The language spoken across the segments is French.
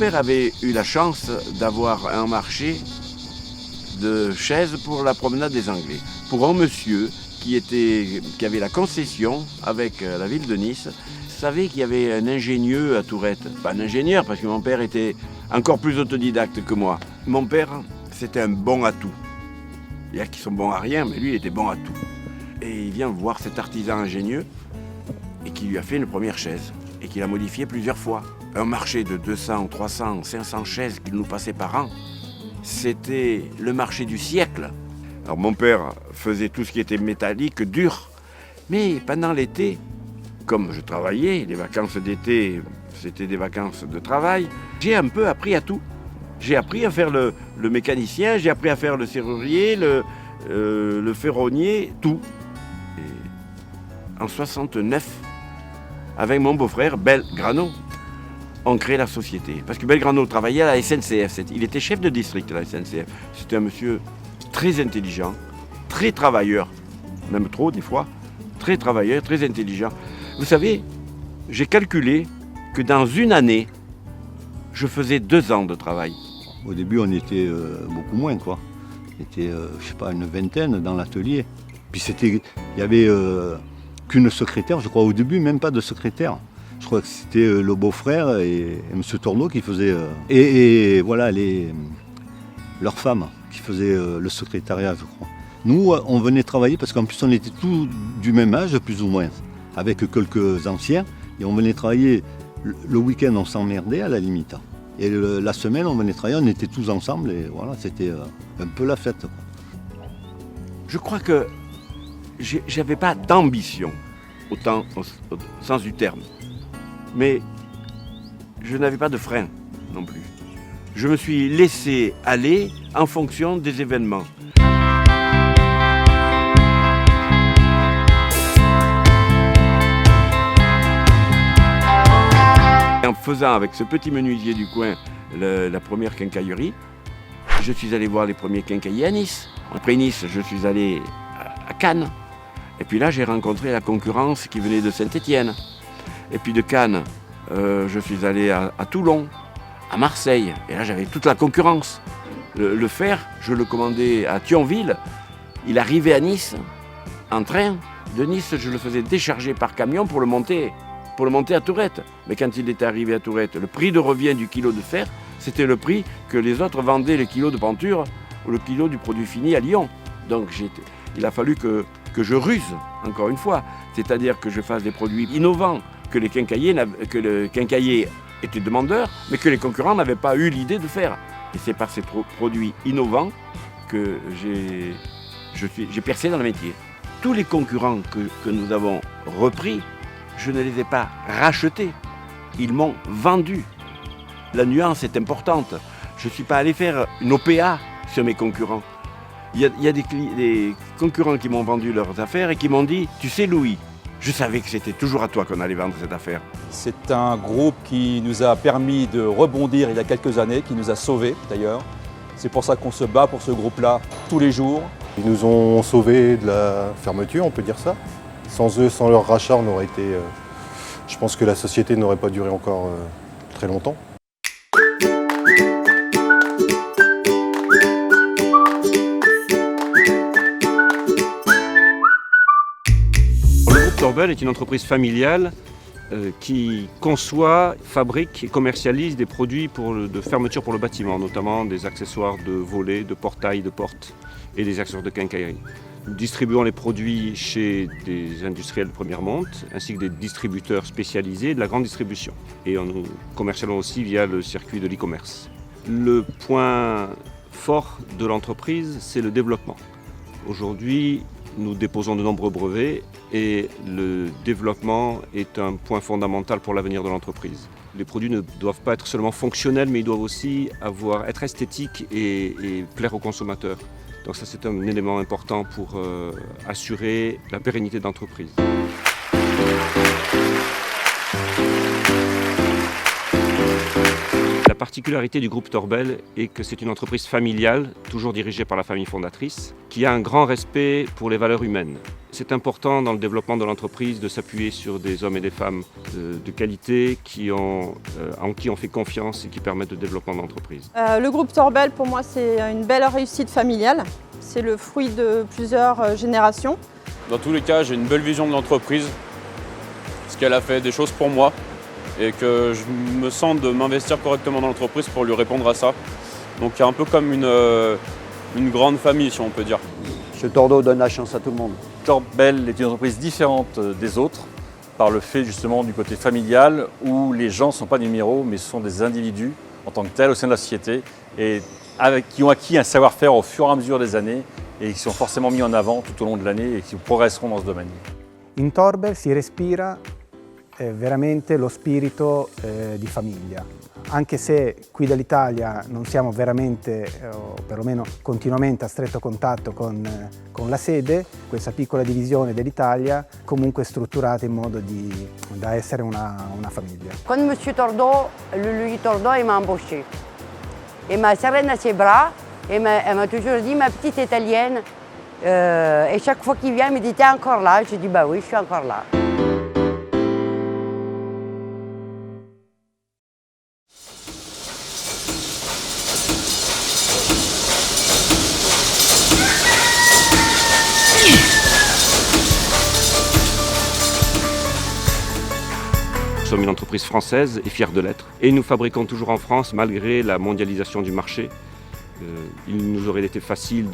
père avait eu la chance d'avoir un marché de chaises pour la promenade des Anglais. Pour un monsieur qui avait la concession avec la ville de Nice, savait qu'il y avait un ingénieux à Tourette. Pas un ingénieur, parce que mon père était encore plus autodidacte que moi. Mon père, c'était un bon à tout. Il y a qui sont bons à rien, mais lui, il était bon à tout. Et il vient voir cet artisan ingénieux et qui lui a fait une première chaise et qu'il a modifié plusieurs fois. Un marché de 200, 300, 500 chaises qu'il nous passait par an, c'était le marché du siècle. Alors mon père faisait tout ce qui était métallique, dur, mais pendant l'été, comme je travaillais, les vacances d'été, c'était des vacances de travail, j'ai un peu appris à tout. J'ai appris à faire le mécanicien, j'ai appris à faire le serrurier, le ferronnier, tout. Et en 69, avec mon beau-frère, Belgrano, on crée la société. Parce que Belgrano travaillait à la SNCF, il était chef de district à la SNCF. C'était un monsieur très intelligent, très travailleur, même trop des fois, très travailleur, très intelligent. Vous savez, j'ai calculé que dans une année, je faisais 2 ans de travail. Au début, on était beaucoup moins, quoi. On était, je sais pas, une vingtaine dans l'atelier. Puis il y avait qu'une secrétaire, je crois au début, même pas de secrétaire. Je crois que c'était le beau-frère et M. Tourneau qui faisaient... et voilà, leurs femmes qui faisaient le secrétariat, je crois. Nous, on venait travailler parce qu'en plus, on était tous du même âge, plus ou moins, avec quelques anciens. Et on venait travailler le week-end, on s'emmerdait à la limite. Et la semaine, on venait travailler, on était tous ensemble et voilà, c'était un peu la fête, quoi. Je crois que j'avais pas d'ambition, au sens du terme. Mais je n'avais pas de frein non plus. Je me suis laissé aller en fonction des événements. En faisant avec ce petit menuisier du coin la première quincaillerie, je suis allé voir les premiers quincailliers à Nice. Après Nice, je suis allé à Cannes. Et puis là, j'ai rencontré la concurrence qui venait de Saint-Étienne. Et puis de Cannes, je suis allé à Toulon, à Marseille. Et là, j'avais toute la concurrence. Le fer, je le commandais à Thionville. Il arrivait à Nice en train. De Nice, je le faisais décharger par camion pour le monter à Tourette. Mais quand il était arrivé à Tourette, le prix de revient du kilo de fer, c'était le prix que les autres vendaient le kilo de penture ou le kilo du produit fini à Lyon. Donc il a fallu que je ruse, encore une fois. C'est-à-dire que je fasse des produits innovants que le quincaillier était demandeur, mais que les concurrents n'avaient pas eu l'idée de faire. Et c'est par ces produits innovants que j'ai percé dans le métier. Tous les concurrents que nous avons repris, je ne les ai pas rachetés. Ils m'ont vendu. La nuance est importante. Je ne suis pas allé faire une OPA sur mes concurrents. Il y a des concurrents qui m'ont vendu leurs affaires et qui m'ont dit « Tu sais Louis, je savais que c'était toujours à toi qu'on allait vendre cette affaire. » C'est un groupe qui nous a permis de rebondir il y a quelques années, qui nous a sauvés d'ailleurs. C'est pour ça qu'on se bat pour ce groupe-là tous les jours. Ils nous ont sauvés de la fermeture, on peut dire ça. Sans eux, sans leur rachat, on aurait été... je pense que la société n'aurait pas duré encore très longtemps. Le groupe Torbel est une entreprise familiale qui conçoit, fabrique et commercialise des produits de fermeture pour le bâtiment, notamment des accessoires de volets, de portails, de portes et des accessoires de quincaillerie. Nous distribuons les produits chez des industriels de première monte, ainsi que des distributeurs spécialisés de la grande distribution. Et nous commercialisons aussi via le circuit de l'e-commerce. Le point fort de l'entreprise, c'est le développement. Aujourd'hui, nous déposons de nombreux brevets et le développement est un point fondamental pour l'avenir de l'entreprise. Les produits ne doivent pas être seulement fonctionnels, mais ils doivent aussi être esthétiques et plaire aux consommateurs. Donc ça, c'est un élément important pour assurer la pérennité de l'entreprise. La particularité du groupe Torbel est que c'est une entreprise familiale, toujours dirigée par la famille fondatrice, qui a un grand respect pour les valeurs humaines. C'est important dans le développement de l'entreprise de s'appuyer sur des hommes et des femmes de qualité en qui on fait confiance et qui permettent le développement de l'entreprise. Le groupe Torbel, pour moi, c'est une belle réussite familiale. C'est le fruit de plusieurs générations. Dans tous les cas, j'ai une belle vision de l'entreprise, parce qu'elle a fait des choses pour moi et que je me sens de m'investir correctement dans l'entreprise pour lui répondre à ça. Donc il y a un peu comme une grande famille, si on peut dire. Ce Tordo donne la chance à tout le monde. Torbel est une entreprise différente des autres par le fait justement du côté familial où les gens ne sont pas des numéros mais ce sont des individus en tant que tels au sein de la société et qui ont acquis un savoir-faire au fur et à mesure des années et qui sont forcément mis en avant tout au long de l'année et qui progresseront dans ce domaine. In Torbel si respira veramente lo spirito di famiglia. Anche se qui dall'Italia non siamo veramente, o perlomeno continuamente a stretto contatto con la sede, questa piccola divisione dell'Italia comunque è strutturata in modo da essere una famiglia. Quand M. Tordo, le Louis Tordo, il m'a embauché. Il m'a serré dans ses bras et elle m'a toujours dit, ma petite italienne, et chaque fois qu'il vient, il me dit, t'es encore là? Je dis, bah oui, je suis encore là. Nous sommes une entreprise française et fière de l'être. Et nous fabriquons toujours en France malgré la mondialisation du marché. Il nous aurait été facile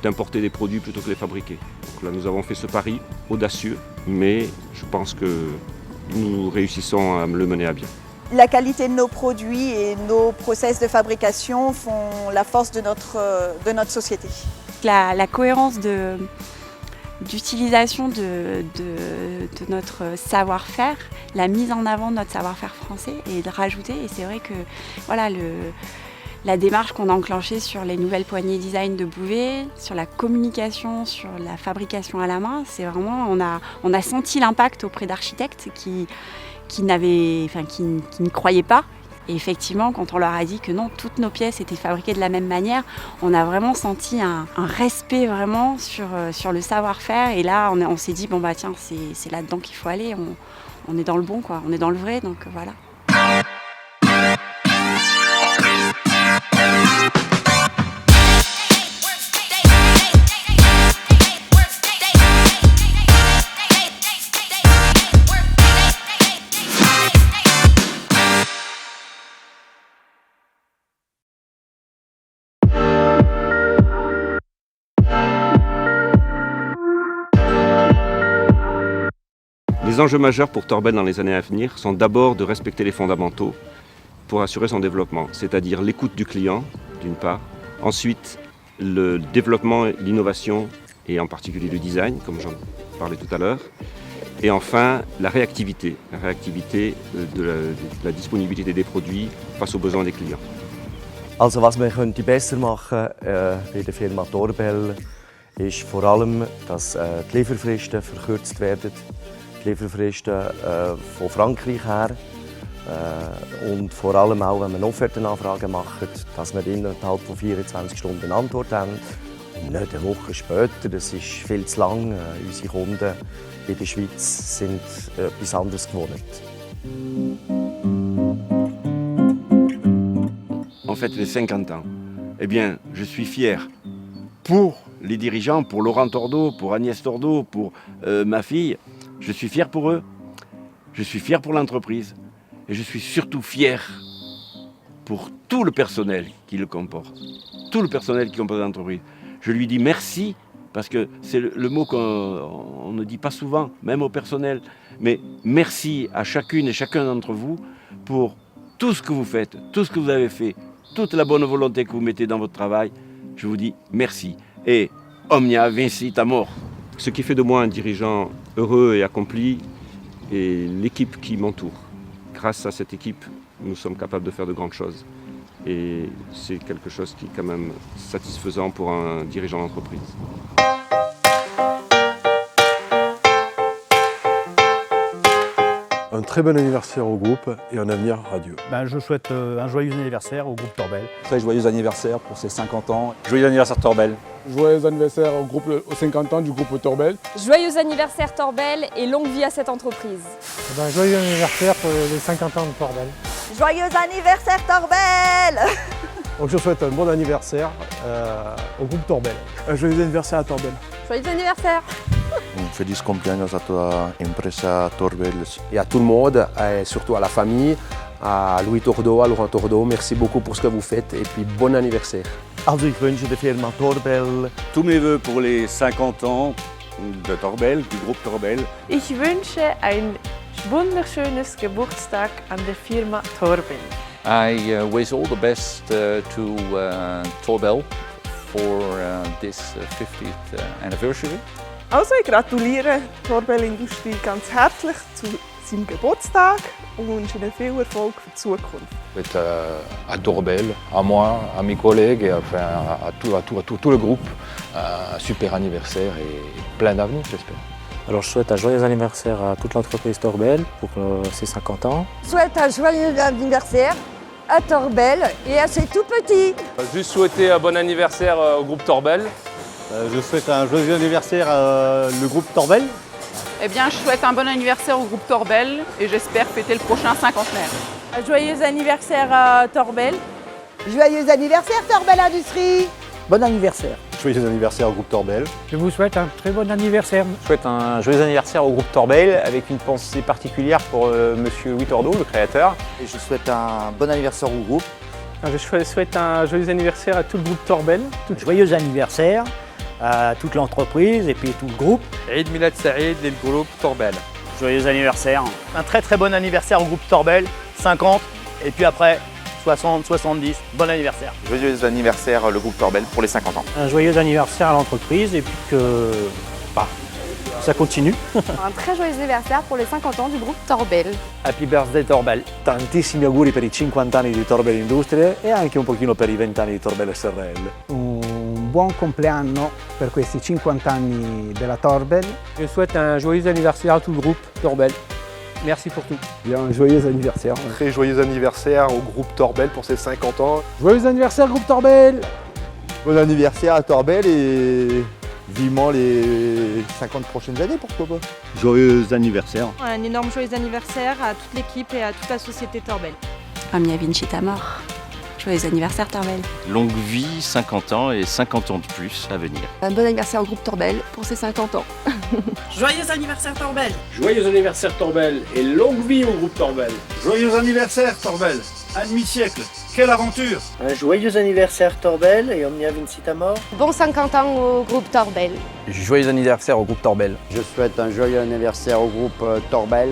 d'importer des produits plutôt que de les fabriquer. Donc là, nous avons fait ce pari audacieux, mais je pense que nous réussissons à le mener à bien. La qualité de nos produits et nos process de fabrication font la force de notre société. La cohérence d'utilisation de notre savoir-faire, la mise en avant de notre savoir-faire français et de rajouter. Et c'est vrai que voilà, la démarche qu'on a enclenchée sur les nouvelles poignées design de Bouvet, sur la communication, sur la fabrication à la main, c'est vraiment, on a senti l'impact auprès d'architectes qui ne croyaient pas. Et effectivement, quand on leur a dit que non, toutes nos pièces étaient fabriquées de la même manière, on a vraiment senti un respect vraiment sur le savoir-faire. Et là, on s'est dit, bon bah tiens, c'est là-dedans qu'il faut aller, on est dans le bon, quoi, on est dans le vrai, donc voilà. Les enjeux majeurs pour Torbel dans les années à venir sont d'abord de respecter les fondamentaux pour assurer son développement, c'est-à-dire l'écoute du client, d'une part, ensuite le développement, l'innovation et en particulier le design, comme j'en parlais tout à l'heure, et enfin la réactivité de la disponibilité des produits face aux besoins des clients. Also was man könnte besser machen bei der Firma Torbel ist vor allem, dass die Lieferfristen verkürzt werden. Die Lieferfristen von Frankreich her und vor allem auch, wenn man Offertenanfragen macht, dass wir innerhalb von 24 Stunden eine Antwort haben und nicht eine Woche später. Das ist viel zu lang. Unsere Kunden in der Schweiz sind etwas anderes gewohnt. En fait, les 50 ans, eh bien, je suis fier pour les dirigeants, pour Laurent Tordo, pour Agnès Tordo, pour ma fille. Je suis fier pour eux, je suis fier pour l'entreprise et je suis surtout fier pour tout le personnel qui le comporte, tout le personnel qui compose l'entreprise. Je lui dis merci parce que c'est le mot qu'on ne dit pas souvent, même au personnel, mais merci à chacune et chacun d'entre vous pour tout ce que vous faites, tout ce que vous avez fait, toute la bonne volonté que vous mettez dans votre travail. Je vous dis merci et omnia vincit amor. Ce qui fait de moi un dirigeant heureux et accompli est l'équipe qui m'entoure. Grâce à cette équipe, nous sommes capables de faire de grandes choses. Et c'est quelque chose qui est quand même satisfaisant pour un dirigeant d'entreprise. Un un très bon anniversaire au groupe et un avenir radieux. Je souhaite un joyeux anniversaire au groupe Torbel. Très joyeux anniversaire pour ses 50 ans. Joyeux anniversaire Torbel. Joyeux anniversaire au groupe aux 50 ans du groupe Torbel. Joyeux anniversaire Torbel et longue vie à cette entreprise. Joyeux anniversaire pour les 50 ans de Torbel. Joyeux anniversaire Torbel. Donc je souhaite un bon anniversaire au groupe Torbel. Un joyeux anniversaire à Torbel. Joyeux anniversaire. Un feliz cumpleaños a toda empresa Torbel. Et à tout le monde, et surtout à la famille, à Louis Tordo, à Laurent Tordo, merci beaucoup pour ce que vous faites et puis bon anniversaire. Also ich wünsche der Firma Torbel Tous mes voeux pour les 50 ans de Torbel, du groupe Torbel. Ich wünsche ein wunderschönes Geburtstag an der Firma Torbel. I wish all the best to Torbel for this 50th anniversary. Also ich gratuliere Torbel Industrie ganz herzlich zu seinem Geburtstag und wünsche Ihnen viel Erfolg für die Zukunft. À Torbel, à moi, à mes collègues et enfin à tout le groupe, un super anniversaire et plein d'avenir, j'espère. Alors je souhaite un joyeux anniversaire à toute l'entreprise Torbel pour ses 50 ans. Je souhaite un joyeux anniversaire à Torbel et à ses tout petits. Juste souhaiter un bon anniversaire au groupe Torbel. Je souhaite un joyeux anniversaire au groupe Torbel. Eh bien, je souhaite un bon anniversaire au groupe Torbel et j'espère fêter le prochain cinquantenaire. Un joyeux anniversaire à Torbel. Joyeux anniversaire Torbel Industrie. Bon anniversaire. Joyeux anniversaire au groupe Torbel. Je vous souhaite un très bon anniversaire. Je souhaite un joyeux anniversaire au groupe Torbel avec une pensée particulière pour monsieur Louis Tordo, le créateur. Et je souhaite un bon anniversaire au groupe. Je souhaite un joyeux anniversaire à tout le groupe Torbel. Joyeux anniversaire à toute l'entreprise et puis tout le groupe. Eid Milad Saïd et le groupe Torbel. Joyeux anniversaire. Un très bon anniversaire au groupe Torbel, 50 et puis après 60, 70, bon anniversaire. Joyeux anniversaire le groupe Torbel pour les 50 ans. Un joyeux anniversaire à l'entreprise et puis que ça continue. Un très joyeux anniversaire pour les 50 ans du groupe Torbel. Happy birthday Torbel. Tantissimi auguri per i 50 anni di Torbel Industrie e anche un pochino per i 20 anni di Torbel SRL. Un buon compleanno per questi 50 anni della Torbel. Je souhaite un joyeux anniversaire à tout le groupe Torbel. Merci pour tout. Bien, un joyeux anniversaire. Très joyeux anniversaire au groupe Torbel pour ses 50 ans. Joyeux anniversaire groupe Torbel. Bon anniversaire à Torbel et vivement les 50 prochaines années, pourquoi pas. Joyeux anniversaire. Un énorme joyeux anniversaire à toute l'équipe et à toute la société Torbel. Amia Vincita mort. Joyeux anniversaire Torbel. Longue vie, 50 ans et 50 ans de plus à venir. Un bon anniversaire au groupe Torbel pour ses 50 ans. Joyeux anniversaire Torbel. Joyeux anniversaire Torbel et longue vie au groupe Torbel. Joyeux anniversaire Torbel. Un demi-siècle. Quelle aventure! Un joyeux anniversaire Torbel et Omnia Vincita mort. Bon 50 ans au groupe Torbel. Joyeux anniversaire au groupe Torbel. Je souhaite un joyeux anniversaire au groupe Torbel.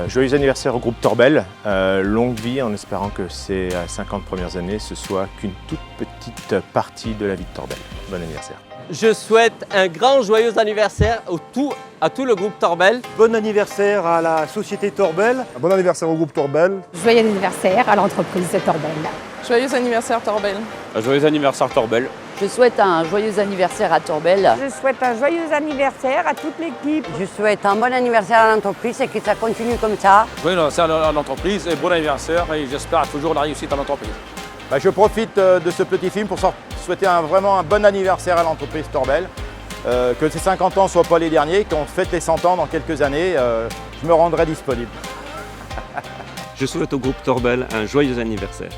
Joyeux anniversaire au groupe Torbel. Longue vie en espérant que ces 50 premières années ce soit qu'une toute petite partie de la vie de Torbel. Bon anniversaire. Je souhaite un grand joyeux anniversaire à tout le groupe Torbel. Bon anniversaire à la société Torbel. Un bon anniversaire au groupe Torbel. Joyeux anniversaire à l'entreprise Torbel. Joyeux anniversaire Torbel. Joyeux anniversaire Torbel. Je souhaite un joyeux anniversaire à Torbel. Je souhaite un joyeux anniversaire à toute l'équipe. Je souhaite un bon anniversaire à l'entreprise et que ça continue comme ça. Joyeux anniversaire à l'entreprise et bon anniversaire et j'espère toujours la réussite à l'entreprise. Je profite de ce petit film pour souhaiter vraiment un bon anniversaire à l'entreprise Torbel. Que ces 50 ans ne soient pas les derniers, qu'on fête les 100 ans dans quelques années. Je me rendrai disponible. Je souhaite au groupe Torbel un joyeux anniversaire.